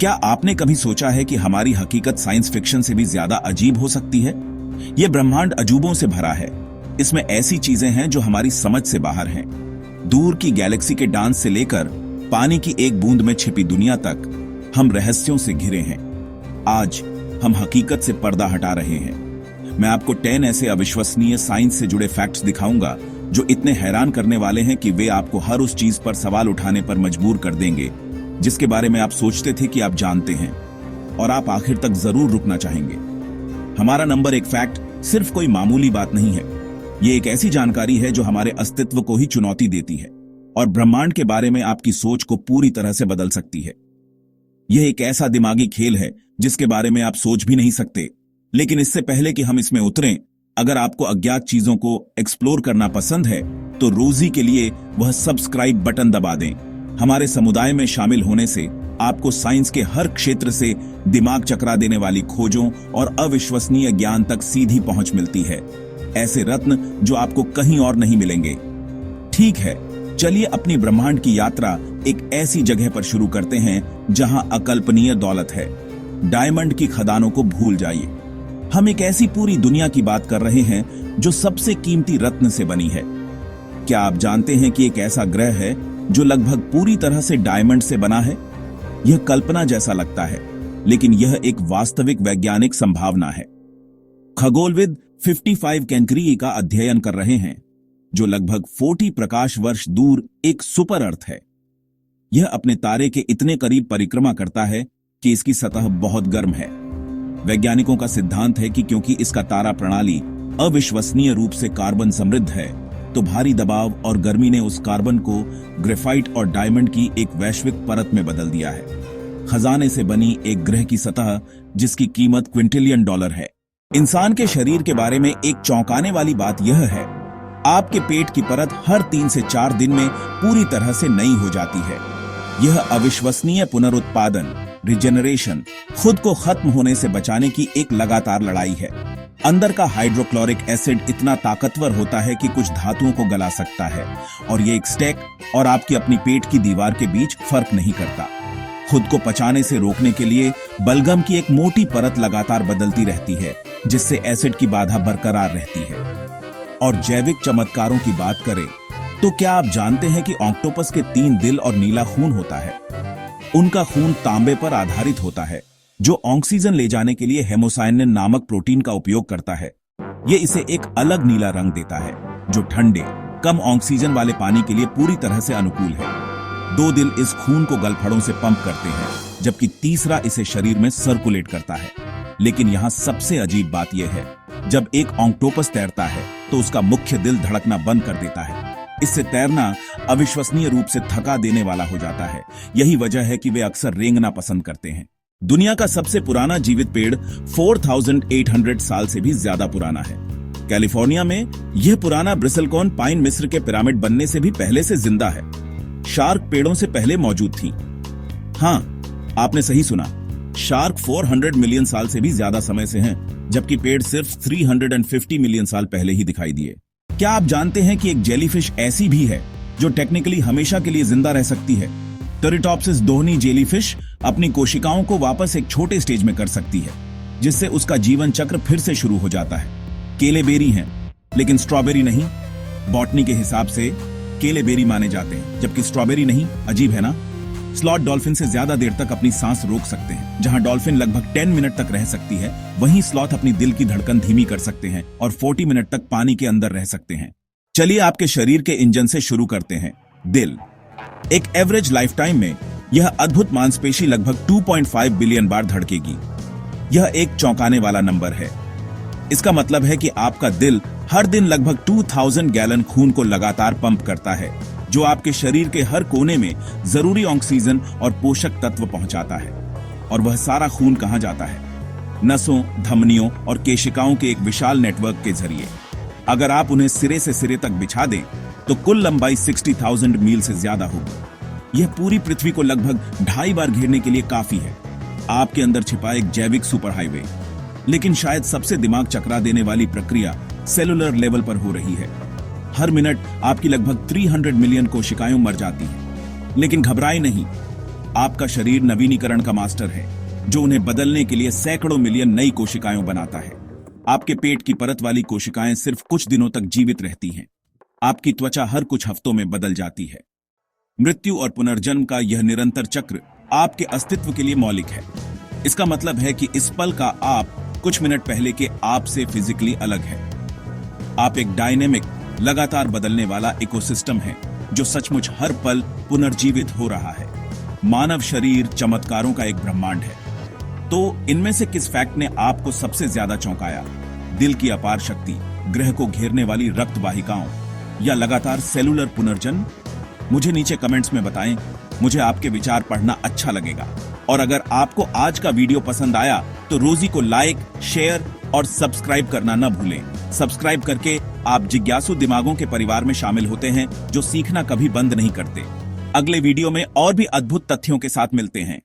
क्या आपने कभी सोचा है कि हमारी हकीकत साइंस फिक्शन से भी ज्यादा अजीब हो सकती है? यह ब्रह्मांड अजूबों से भरा है। इसमें ऐसी चीजें हैं जो हमारी समझ से बाहर हैं। दूर की गैलेक्सी के डांस से लेकर पानी की एक बूंद में छिपी दुनिया तक हम रहस्यों से घिरे हैं। आज हम हकीकत से पर्दा हटा रहे हैं। मैं आपको 10 ऐसे अविश्वसनीय साइंस से जुड़े फैक्ट्स दिखाऊंगा जो इतने हैरान करने वाले हैं कि वे आपको हर उस चीज पर सवाल उठाने पर मजबूर कर देंगे जिसके बारे में आप सोचते थे कि आप जानते हैं, और आप आखिर तक जरूर रुकना चाहेंगे। हमारा नंबर 1 फैक्ट सिर्फ कोई मामूली बात नहीं है। ये एक ऐसी जानकारी है जो हमारे अस्तित्व को ही चुनौती देती है और ब्रह्मांड के बारे में आपकी सोच को पूरी तरह से बदल सकती है। यह एक ऐसा दिमागी खेल है जिसके बारे में आप सोच भी नहीं सकते। लेकिन इससे पहले कि हम इसमें उतरें, अगर आपको अज्ञात चीजों को एक्सप्लोर करना पसंद है तो रोजी के लिए वह सब्सक्राइब बटन दबा दें। हमारे समुदाय में शामिल होने से आपको साइंस के हर क्षेत्र से दिमाग चकरा देने वाली खोजों और अविश्वसनीय ज्ञान तक सीधी पहुंच मिलती है। ऐसे रत्न जो आपको कहीं और नहीं मिलेंगे। ठीक है, चलिए अपनी ब्रह्मांड की यात्रा एक ऐसी जगह पर शुरू करते हैं जहां अकल्पनीय दौलत है। डायमंड की खदानों को भूल जाइए। हम एक ऐसी पूरी दुनिया की बात कर रहे हैं जो सबसे कीमती रत्न से बनी है। क्या आप जानते हैं कि एक ऐसा ग्रह है जो लगभग पूरी तरह से डायमंड से बना है? यह कल्पना जैसा लगता है, लेकिन यह एक वास्तविक वैज्ञानिक संभावना है। खगोलविद 55 कैंकरी का अध्ययन कर रहे हैं जो लगभग 40 प्रकाश वर्ष दूर एक सुपर अर्थ है। यह अपने तारे के इतने करीब परिक्रमा करता है कि इसकी सतह बहुत गर्म है। वैज्ञानिकों का सिद्धांत है कि क्योंकि इसका तारा प्रणाली अविश्वसनीय रूप से कार्बन समृद्ध है, तो भारी दबाव और गर्मी ने उस कार्बन को ग्रेफाइट और डायमंड की एक वैश्विक परत में बदल दिया है। खजाने से बनी एक ग्रह की सतह जिसकी कीमत क्विंटिलियन डॉलर है। इंसान के शरीर के बारे में एक चौंकाने वाली बात यह है, आपके पेट की परत हर 3 से 4 दिन में पूरी तरह से नई हो जाती है। यह अविश्वसनीय पुनरुत्पादन, रिजेनरेशन, खुद को खत्म होने से बचाने की एक लगातार लड़ाई है। अंदर का हाइड्रोक्लोरिक एसिड इतना ताकतवर होता है कि कुछ धातुओं को गला सकता है, और ये एक स्टेक और आपकी अपनी पेट की दीवार के बीच फर्क नहीं करता। खुद को पचाने से रोकने के लिए बलगम की एक मोटी परत लगातार बदलती रहती है, जिससे एसिड की बाधा बरकरार रहती है। और जैविक चमत्कारों की बात करें तो क्या आप जानते हैं कि ऑक्टोपस के 3 दिल और नीला खून होता है? उनका खून तांबे पर आधारित होता है जो ऑक्सीजन ले जाने के लिए हेमोसाइनिन नामक प्रोटीन का उपयोग करता है। ये इसे एक अलग नीला रंग देता है जो ठंडे, कम ऑक्सीजन वाले पानी के लिए पूरी तरह से अनुकूल है। 2 दिल इस खून को गलफड़ों से पंप करते हैं, जबकि तीसरा इसे शरीर में सर्कुलेट करता है। लेकिन यहाँ सबसे अजीब बात यह है, जब एक ऑक्टोपस तैरता है तो उसका मुख्य दिल धड़कना बंद कर देता है। इससे तैरना अविश्वसनीय रूप से थका देने वाला हो जाता है। यही वजह है कि वे अक्सर रेंगना पसंद करते हैं। दुनिया का सबसे पुराना जीवित पेड़ 4800 साल से भी ज्यादा पुराना है। कैलिफोर्निया में यह पुराना ब्रिसलकॉन पाइन मिस्र के पिरामिड बनने से भी पहले से जिंदा है। शार्क पेड़ों से पहले मौजूद थी। हाँ, आपने सही सुना, शार्क 400 मिलियन साल से भी ज्यादा समय से हैं, जबकि पेड़ सिर्फ 350 मिलियन साल पहले ही दिखाई दिए। क्या आप जानते हैं कि एक जेलीफिश ऐसी भी है जो टेक्निकली हमेशा के लिए जिंदा रह सकती है? टेरिटॉप्सिस दोहनी जेलीफिश अपनी कोशिकाओं को वापस एक छोटे स्टेज में कर सकती है, जिससे उसका जीवन चक्र फिर से शुरू हो जाता है। केले बेरी हैं, लेकिन स्ट्रॉबेरी नहीं। बॉटनी के हिसाब से केले बेरी माने जाते हैं, जबकि स्ट्रॉबेरी नहीं। अजीब है ना? स्लॉथ डॉल्फिन से ज्यादा देर तक अपनी सांस रोक सकते हैं। जहां डॉल्फिन लगभग 10 मिनट तक रह सकती है, वहीं स्लॉथ अपनी दिल की धड़कन धीमी कर सकते हैं और 40 मिनट तक पानी के अंदर रह सकते हैं। चलिए आपके शरीर के इंजन से शुरू करते हैं। दिल। एक एवरेज लाइफ टाइम में यह अद्भुत मांसपेशी लगभग 2.5 बिलियन बार धड़केगी। यह एक चौंकाने वाला नंबर है। इसका मतलब है कि आपका दिल हर दिन लगभग 2000 गैलन खून को लगातार पंप करता है, जो आपके शरीर के हर कोने में जरूरी ऑक्सीजन और पोषक तत्व पहुंचाता है। और वह सारा खून कहां जाता है? नसों, धमनियों और केशिकाओं के एक विशाल नेटवर्क के जरिए। अगर आप उन्हें सिरे से सिरे तक बिछा दें तो कुल लंबाई 60,000 मील से ज्यादा होगी। यह पूरी पृथ्वी को लगभग 2.5 बार घेरने के लिए काफी है। आपके अंदर छिपा एक जैविक सुपर हाईवे। लेकिन शायद सबसे दिमाग चकरा देने वाली प्रक्रिया सेलुलर लेवल पर हो रही है। हर मिनट आपकी लगभग 300 मिलियन कोशिकाएं मर जाती हैं। लेकिन घबराएं नहीं, आपका शरीर नवीनीकरण का मास्टर है, जो उन्हें बदलने के लिए सैकड़ों मिलियन नई कोशिकाएं बनाता है। आपके पेट की परत वाली कोशिकाएं सिर्फ कुछ दिनों तक जीवित रहती हैं। आपकी त्वचा हर कुछ हफ्तों में बदल जाती है। मृत्यु और पुनर्जन्म का यह निरंतर चक्र आपके अस्तित्व के लिए मौलिक है। इसका मतलब है कि इस पल का आप कुछ मिनट पहले के आप से फिजिकली अलग है। आप एक डायनेमिक, लगातार बदलने वाला इकोसिस्टम है, जो सचमुच हर पल पुनर्जीवित हो रहा है। मानव शरीर चमत्कारों का एक ब्रह्मांड है। तो इनमें से किस फैक्ट ने आपको सबसे ज्यादा चौंकाया? दिल की अपार शक्ति, ग्रह को घेरने वाली रक्त वाहिकाओं, या लगातार सेलुलर पुनर्जन्म? मुझे नीचे कमेंट्स में बताएं। मुझे आपके विचार पढ़ना अच्छा लगेगा। और अगर आपको आज का वीडियो पसंद आया तो रोजी को लाइक, शेयर और सब्सक्राइब करना न भूलें। सब्सक्राइब करके आप जिज्ञासु दिमागों के परिवार में शामिल होते हैं, जो सीखना कभी बंद नहीं करते। अगले वीडियो में और भी अद्भुत तथ्यों के साथ मिलते हैं।